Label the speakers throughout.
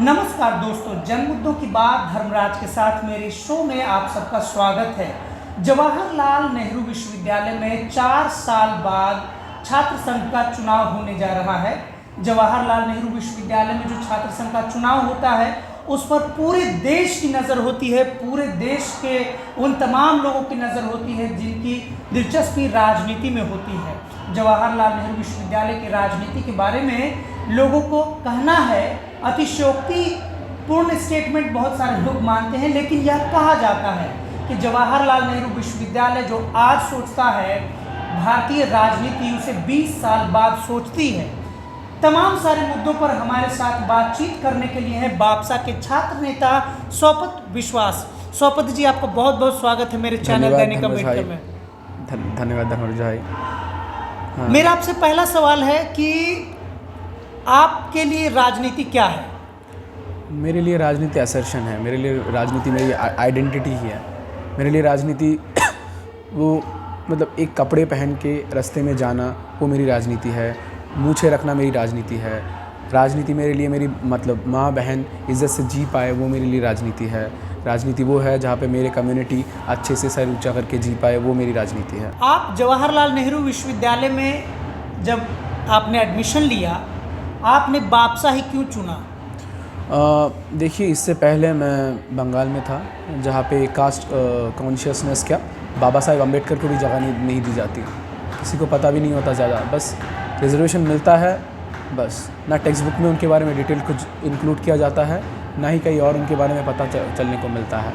Speaker 1: नमस्कार दोस्तों, जन मुद्दों की बात धर्मराज के साथ मेरे शो में आप सबका स्वागत है। जवाहरलाल नेहरू विश्वविद्यालय में 4 साल बाद छात्र संघ का चुनाव होने जा रहा है। जवाहरलाल नेहरू विश्वविद्यालय में जो छात्र संघ का चुनाव होता है उस पर पूरे देश की नज़र होती है। पूरे देश के उन तमाम लोगों की नज़र होती है जिनकी दिलचस्पी राजनीति में होती है। जवाहरलाल नेहरू विश्वविद्यालय की राजनीति के बारे में लोगों को कहना है, अतिशयोक्ति पूर्ण स्टेटमेंट बहुत सारे लोग मानते हैं, लेकिन यह कहा जाता है कि जवाहरलाल नेहरू विश्वविद्यालय जो आज सोचता है, भारतीय राजनीति उसे 20 साल बाद सोचती है। तमाम सारे मुद्दों पर हमारे साथ बातचीत करने के लिए हैं बापसा के छात्र नेता सौपत विश्वास। सौपत जी, आपका बहुत बहुत स्वागत है मेरे चैनल दैनिक अम्बेडकर में।
Speaker 2: धन्यवाद धर्मराज भाई।
Speaker 1: मेरा आपसे पहला सवाल है कि आपके लिए राजनीति क्या है?
Speaker 2: मेरे लिए राजनीति असर्शन है। मेरे लिए राजनीति मेरी आइडेंटिटी ही है। मेरे लिए राजनीति वो मतलब एक कपड़े पहन के रास्ते में जाना वो मेरी राजनीति है। मूछें रखना मेरी राजनीति है। राजनीति मेरे लिए मेरी मतलब माँ बहन इज़्ज़त से जी पाए वो मेरे लिए राजनीति है। राजनीति वो है जहाँ पे मेरे कम्युनिटी अच्छे से सर ऊँचा करके जी पाए, वो मेरी राजनीति है।
Speaker 1: आप जवाहरलाल नेहरू विश्वविद्यालय में जब आपने एडमिशन लिया, आपने बापसा ही क्यों चुना?
Speaker 2: देखिए, इससे पहले मैं बंगाल में था जहाँ पे कास्ट कॉन्शियसनेस क्या बाबा साहेब अम्बेडकर को भी जगह नहीं दी जाती। किसी को पता भी नहीं होता ज़्यादा, बस रिजर्वेशन मिलता है, बस ना टेक्स्ट बुक में उनके बारे में डिटेल कुछ इंक्लूड किया जाता है, ना ही कहीं और उनके बारे में पता चलने को मिलता है।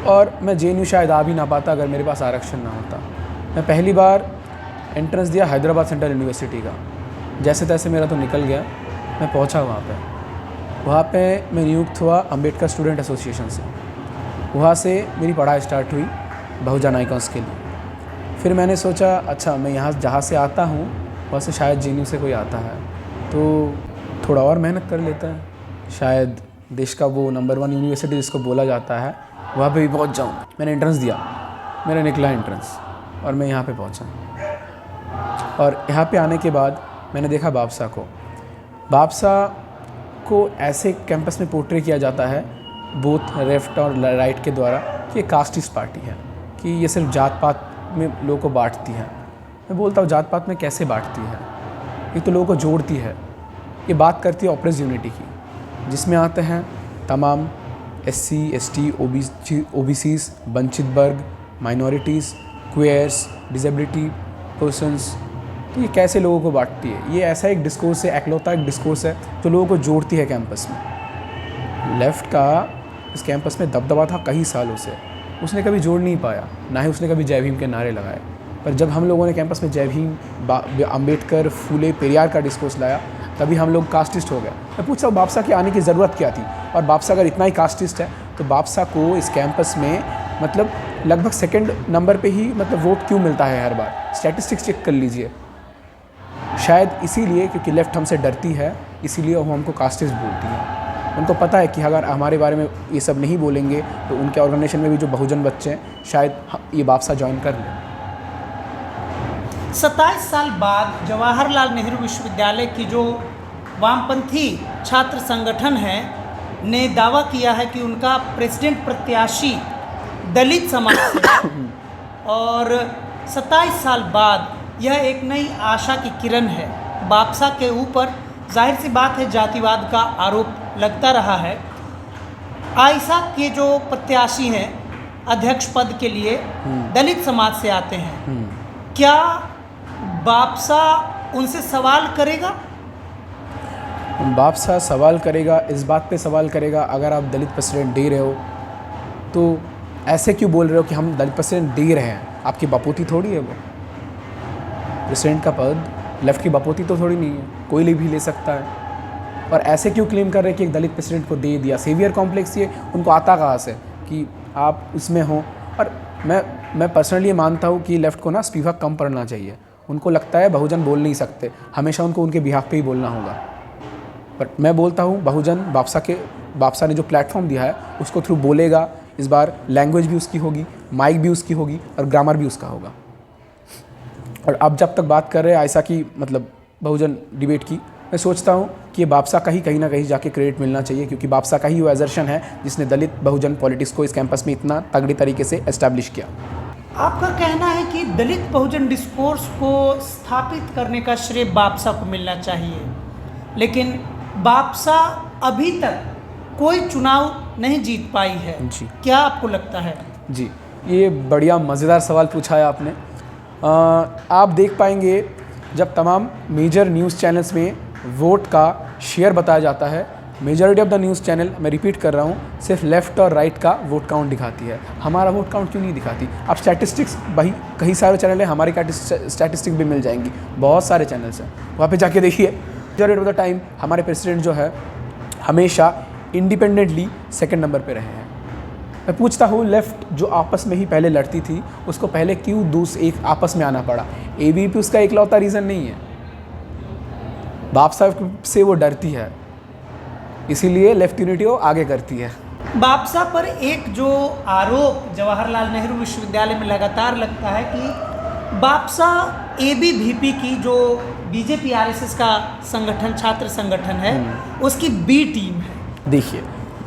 Speaker 2: और मैं JNU शायद आ भी ना पाता अगर मेरे पास आरक्षण ना होता। मैं पहली बार एंट्रेंस दिया हैदराबाद सेंट्रल यूनिवर्सिटी का। जैसे तैसे मेरा तो निकल गया। मैं पहुंचा वहाँ पे मैं नियुक्त हुआ अम्बेडकर स्टूडेंट एसोसिएशन से। वहाँ से मेरी पढ़ाई स्टार्ट हुई बहुजन आइकॉन्स के लिए। फिर मैंने सोचा अच्छा, मैं यहाँ जहाँ से आता हूँ वहाँ से शायद JNU से कोई आता है तो थोड़ा और मेहनत कर लेता है, शायद देश का वो नंबर 1 यूनिवर्सिटी जिसको बोला जाता है वहाँ पे भी पहुँच जाऊँ। मैंने एंट्रेंस दिया, मेरा निकला एंट्रेंस और मैं यहाँ पे पहुँचा। और यहाँ पे आने के बाद मैंने देखा बापसा को ऐसे कैंपस में पोर्ट्रे किया जाता है बोथ लेफ्ट और राइट के द्वारा कि ये कास्टिस्ट पार्टी है, कि ये सिर्फ जात पात में लोगों को बांटती है। मैं बोलता हूँ जात पात में कैसे बांटती है? ये तो लोगों को जोड़ती है। ये बात करती है ऑपरेस यूनिटी की, जिसमें आते हैं तमाम SC ST OBCs, वंचित वर्ग, माइनॉरिटीज़, क्वेयर्स, डिसेबिलिटी पर्सनस। तो ये कैसे लोगों को बांटती है? ये ऐसा एक डिस्कोर्स है, एकलौता एक डिस्कोर्स है जो लोगों को जोड़ती है कैंपस में। लेफ़्ट का इस कैंपस में दबदबा था कई सालों से, उसने कभी जोड़ नहीं पाया, ना ही उसने कभी जय भीम के नारे लगाए। पर जब हम लोगों ने कैंपस में जय भीम, अम्बेडकर, फूले, पेरियार का डिस्कोर्स लाया, तभी हम लोग कास्टिस्ट हो गए। मैं पूछता हूँ बापसा के आने की ज़रूरत क्या थी? और बापसा अगर इतना ही कास्टिस्ट है तो बापसा को इस कैंपस में मतलब लगभग सेकंड नंबर पे ही मतलब वोट क्यों मिलता है हर बार? स्टैटिस्टिक्स चेक कर लीजिए। शायद इसीलिए क्योंकि लेफ़्ट हमसे डरती है, इसीलिए वो हमको कास्टिस्ट बोलती है। उनको पता है कि अगर हमारे बारे में ये सब नहीं बोलेंगे तो उनके ऑर्गेनाइजेशन में भी जो बहुजन बच्चे हैं शायद ये बापसा ज्वाइन कर लें।
Speaker 1: 27 साल बाद जवाहरलाल नेहरू विश्वविद्यालय की जो वामपंथी छात्र संगठन है ने दावा किया है कि उनका प्रेसिडेंट प्रत्याशी दलित समाज से है। और 27 साल बाद यह एक नई आशा की किरण है। बापसा के ऊपर जाहिर सी बात है जातिवाद का आरोप लगता रहा है। आयशा के जो प्रत्याशी हैं अध्यक्ष पद के लिए दलित समाज से आते हैं, क्या बापसा उनसे सवाल करेगा?
Speaker 2: बापसा सवाल करेगा, इस बात पे सवाल करेगा अगर आप दलित प्रेसिडेंट दे रहे हो तो ऐसे क्यों बोल रहे हो कि हम दलित प्रेसिडेंट दे रहे हैं? आपकी बपोती थोड़ी है वो। प्रेसिडेंट का पद लेफ्ट की बपोती तो थोड़ी नहीं है, कोई भी ले सकता है। और ऐसे क्यों क्लेम कर रहे हैं कि एक दलित प्रेसिडेंट को दे दिया? सेवियर कॉम्प्लेक्स ये उनको आता कहाँ से कि आप उसमें हो? और मैं पर्सनली मानता हूँ कि लेफ़्ट को ना इस्तीफा कम पढ़ना चाहिए। उनको लगता है बहुजन बोल नहीं सकते, हमेशा उनको उनके बिहाफ पे ही बोलना होगा। पर मैं बोलता हूँ बहुजन बापसा ने जो प्लेटफॉर्म दिया है उसको थ्रू बोलेगा। इस बार लैंग्वेज भी उसकी होगी, माइक भी उसकी होगी और ग्रामर भी उसका होगा। और अब जब तक बात कर रहे हैं आयशा की मतलब बहुजन डिबेट की, मैं सोचता हूँ कि ये बापसा का ही कहीं ना कहीं जाके क्रेडिट मिलना चाहिए, क्योंकि बापसा का ही वो एजर्शन है जिसने दलित बहुजन पॉलिटिक्स को इस कैंपस में इतना तगड़ी तरीके से एस्टैब्लिश किया।
Speaker 1: आपका कहना है कि दलित बहुजन डिस्कोर्स को स्थापित करने का श्रेय बापसा को मिलना चाहिए, लेकिन बापसा अभी तक कोई चुनाव नहीं जीत पाई है
Speaker 2: जी।
Speaker 1: क्या आपको लगता है?
Speaker 2: जी, ये बढ़िया मज़ेदार सवाल पूछा है आपने। आप देख पाएंगे जब तमाम मेजर न्यूज़ चैनल्स में वोट का शेयर बताया जाता है, majority of the news channel, मैं रिपीट कर रहा हूँ, सिर्फ लेफ़्ट और राइट का वोट काउंट दिखाती है। हमारा वोट काउंट क्यों नहीं दिखाती? आप स्टैटिस्टिक्स, भाई कई सारे चैनल हैं, हमारी स्टैटिस्टिक्स भी मिल जाएंगी, बहुत सारे चैनल्स हैं, वहाँ पे जाके देखिए। मेजॉरिटी ऑफ द टाइम हमारे प्रेसिडेंट जो है हमेशा इंडिपेंडेंटली सेकंड नंबर पे रहे हैं। मैं पूछता हूँ, लेफ़्ट जो आपस में ही पहले लड़ती थी, उसको पहले क्यों एक आपस में आना पड़ा? ABVP उसका इकलौता रीज़न नहीं है, बापसा से वो डरती है, इसीलिए लेफ्ट यूनिटी वो आगे करती है।
Speaker 1: बापसा पर एक जो आरोप जवाहरलाल नेहरू विश्वविद्यालय में लगातार लगता है कि बापसा ABVP की जो BJP RSS का संगठन, छात्र संगठन है, उसकी B टीम है।
Speaker 2: देखिए,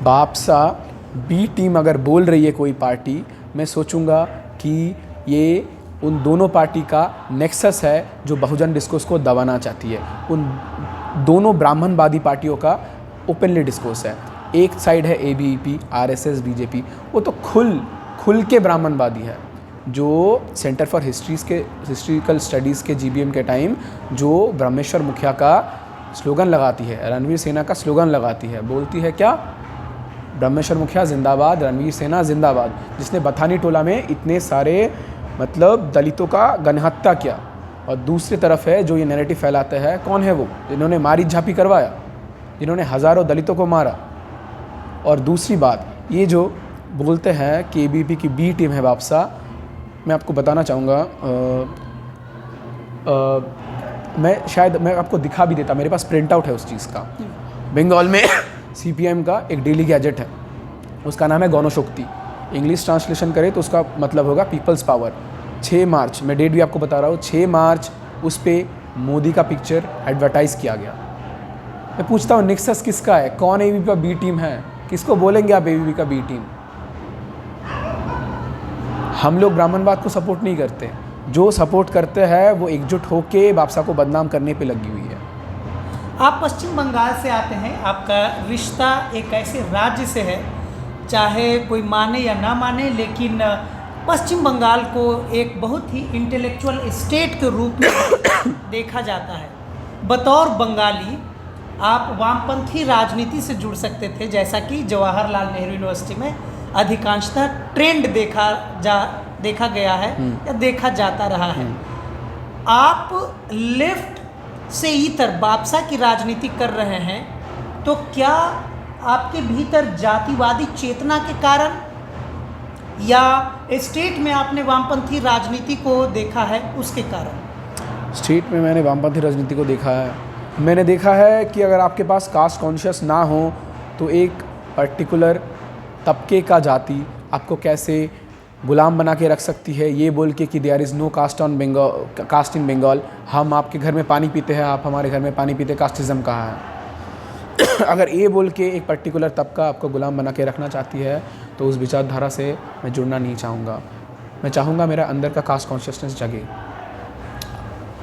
Speaker 2: बापसा B टीम अगर बोल रही है कोई पार्टी, मैं सोचूंगा कि ये उन दोनों पार्टी का नेक्सस है जो बहुजन डिस्कोर्स को दबाना चाहती है। उन दोनों ब्राह्मणवादी पार्टियों का ओपनली डिस्कोर्स है। एक साइड है ABVP, RSS, BJP, वो तो खुल के ब्राह्मणवादी है। जो सेंटर फॉर हिस्ट्रिकल स्टडीज़ के GBM के टाइम जो ब्रह्मेश्वर मुखिया का स्लोगन लगाती है, रणवीर सेना का स्लोगन लगाती है, बोलती है क्या? ब्रह्मेश्वर मुखिया जिंदाबाद, रणवीर सेना जिंदाबाद, जिसने बथानी टोला में इतने सारे मतलब दलितों का गणहत्या किया। और दूसरी तरफ है जो ये नैरेटिव फैलाते हैं, कौन है वो? जिन्होंने मारी झापी करवाया, जिन्होंने हज़ारों दलितों को मारा। और दूसरी बात, ये जो बोलते हैं कि ABVP की B टीम है बापसा, मैं आपको बताना चाहूँगा, मैं आपको दिखा भी देता, मेरे पास प्रिंट आउट है उस चीज़ का। बंगाल में CPM का एक डेली गैजेट है, उसका नाम है गणशक्ति। इंग्लिश ट्रांसलेशन करें तो उसका मतलब होगा पीपल्स पावर। 6 मार्च, मैं डेट भी आपको बता रहा हूँ, 6 मार्च उस पर मोदी का पिक्चर एडवर्टाइज़ किया गया। मैं पूछता हूँ, नेक्सस किसका है? कौन ABVP का B टीम है? किसको बोलेंगे आप ABVP का B टीम? हम लोग ब्राह्मणवाद को सपोर्ट नहीं करते, जो सपोर्ट करते हैं वो एकजुट होके बापसा को बदनाम करने पे लगी हुई है।
Speaker 1: आप पश्चिम बंगाल से आते हैं, आपका रिश्ता एक ऐसे राज्य से है, चाहे कोई माने या ना माने, लेकिन पश्चिम बंगाल को एक बहुत ही इंटेलेक्चुअल स्टेट के रूप में देखा जाता है। बतौर बंगाली आप वामपंथी राजनीति से जुड़ सकते थे, जैसा कि जवाहरलाल नेहरू यूनिवर्सिटी में अधिकांशतः ट्रेंड देखा गया है या देखा जाता रहा है। आप लेफ्ट से इतर बापसा की राजनीति कर रहे हैं, तो क्या आपके भीतर जातिवादी चेतना के कारण या स्टेट में आपने वामपंथी राजनीति को देखा है उसके कारण?
Speaker 2: स्टेट में मैंने वामपंथी राजनीति को देखा है। मैंने देखा है कि अगर आपके पास कास्ट कॉन्शियस ना हो तो एक पर्टिकुलर तबके का जाति आपको कैसे गुलाम बना के रख सकती है, ये बोल के कि देयर इज़ नो कास्ट इन बंगाल। हम आपके घर में पानी पीते हैं, आप हमारे घर में पानी पीते, कास्टिज़म कहाँ है? अगर ये बोल के एक पर्टिकुलर तबका आपको गुलाम बना के रखना चाहती है तो उस विचारधारा से मैं जुड़ना नहीं चाहूँगा। मैं चाहूँगा मेरा अंदर का कास्ट कॉन्शियसनेस जगे।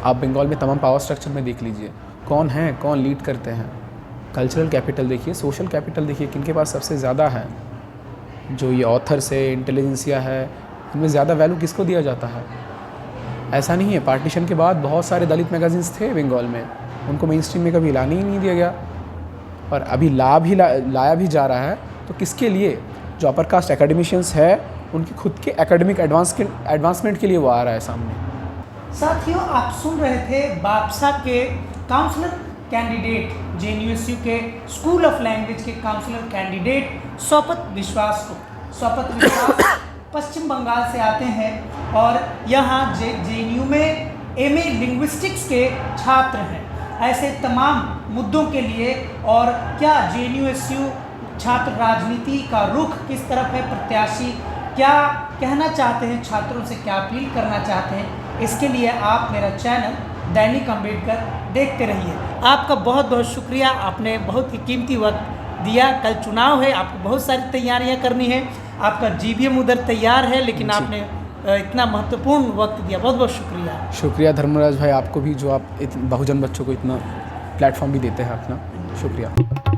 Speaker 2: आप बंगाल में तमाम पावर स्ट्रक्चर में देख लीजिए, कौन है, कौन लीड करते हैं। कल्चरल कैपिटल देखिए, सोशल कैपिटल देखिए, किनके पास सबसे ज़्यादा है। जो ये ऑथर्स है, इंटेलिजेंसिया है, इनमें ज़्यादा वैल्यू किसको दिया जाता है? ऐसा नहीं है, पार्टीशन के बाद बहुत सारे दलित मैगजीन्स थे बंगाल में, उनको मेन स्ट्रीम में कभी लाने ही नहीं दिया गया, और अभी लाया भी जा रहा है। तो किसके लिए? जो अपर कास्ट एकेडमिशियंस है, उनकी खुद के एकेडमिक एडवांसमेंट के लिए वो आ रहा है सामने।
Speaker 1: साथियों, आप सुन रहे थे बापसा के काउंसलर कैंडिडेट, JNUSU के स्कूल ऑफ लैंग्वेज के काउंसलर कैंडिडेट शौकत विश्वास को। शौकत विश्वास पश्चिम बंगाल से आते हैं और यहाँ JNU में MA लिंग्विस्टिक्स के छात्र हैं। ऐसे तमाम मुद्दों के लिए, और क्या JNUSU छात्र राजनीति का रुख किस तरफ है, प्रत्याशी क्या कहना चाहते हैं, छात्रों से क्या अपील करना चाहते हैं, इसके लिए आप मेरा चैनल दैनिक अम्बेडकर देखते रहिए। आपका बहुत बहुत शुक्रिया, आपने बहुत ही कीमती वक्त दिया। कल चुनाव है, आपको बहुत सारी तैयारियां करनी है, आपका जीबीएम उधर तैयार है, लेकिन आपने इतना महत्वपूर्ण वक्त दिया। बहुत बहुत शुक्रिया।
Speaker 2: शुक्रिया धर्मराज भाई, आपको भी, जो आप बहुजन बच्चों को इतना प्लेटफॉर्म भी देते हैं अपना। शुक्रिया।